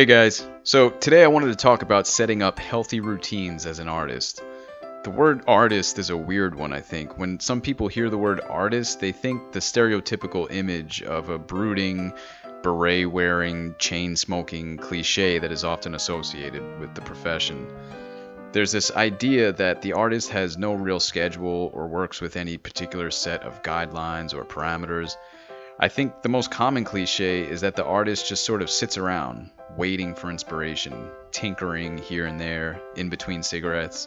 Hey guys, so today I wanted to talk about setting up healthy routines as an artist. The word artist is a weird one, I think. When some people hear the word artist, they think the stereotypical image of a brooding, beret-wearing, chain-smoking cliche that is often associated with the profession. There's this idea that the artist has no real schedule or works with any particular set of guidelines or parameters. I think the most common cliche is that the artist just sort of sits around, waiting for inspiration, tinkering here and there, in between cigarettes.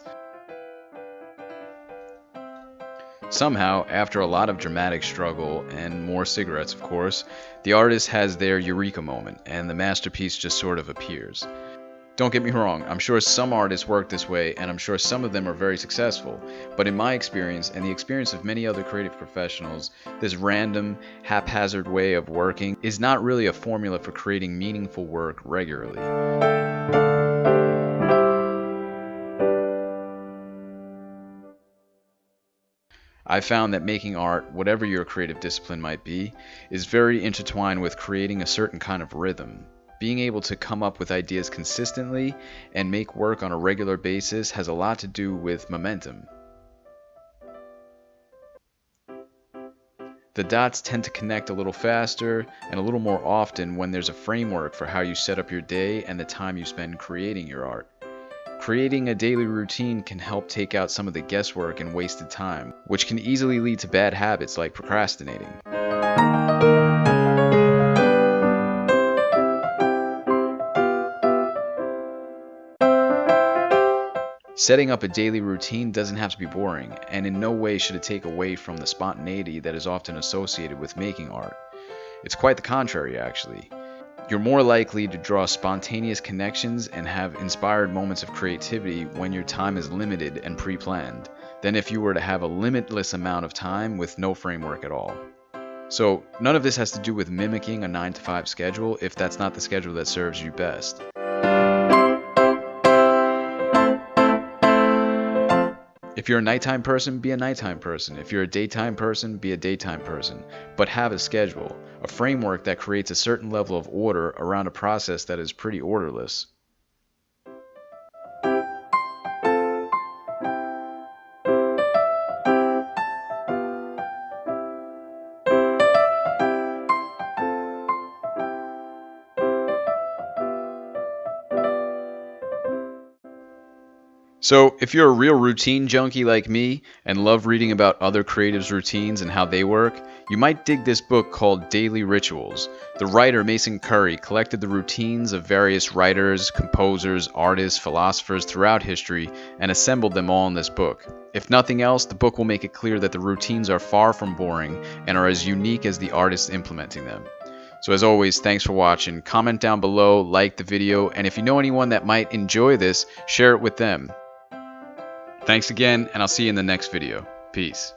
Somehow, after a lot of dramatic struggle, and more cigarettes of course, the artist has their eureka moment, and the masterpiece just sort of appears. Don't get me wrong, I'm sure some artists work this way, and I'm sure some of them are very successful, but in my experience, and the experience of many other creative professionals, this random, haphazard way of working is not really a formula for creating meaningful work regularly. I found that making art, whatever your creative discipline might be, is very intertwined with creating a certain kind of rhythm. Being able to come up with ideas consistently and make work on a regular basis has a lot to do with momentum. The dots tend to connect a little faster and a little more often when there's a framework for how you set up your day and the time you spend creating your art. Creating a daily routine can help take out some of the guesswork and wasted time, which can easily lead to bad habits like procrastinating. Setting up a daily routine doesn't have to be boring, and in no way should it take away from the spontaneity that is often associated with making art. It's quite the contrary, actually. You're more likely to draw spontaneous connections and have inspired moments of creativity when your time is limited and pre-planned, than if you were to have a limitless amount of time with no framework at all. So, none of this has to do with mimicking a 9-to-5 schedule if that's not the schedule that serves you best. If you're a nighttime person, be a nighttime person. If you're a daytime person, be a daytime person. But have a schedule, a framework that creates a certain level of order around a process that is pretty orderless. So, if you're a real routine junkie like me and love reading about other creatives' routines and how they work, you might dig this book called Daily Rituals. The writer Mason Curry collected the routines of various writers, composers, artists, philosophers throughout history and assembled them all in this book. If nothing else, the book will make it clear that the routines are far from boring and are as unique as the artists implementing them. So as always, thanks for watching. Comment down below, like the video, and if you know anyone that might enjoy this, share it with them. Thanks again, and I'll see you in the next video. Peace.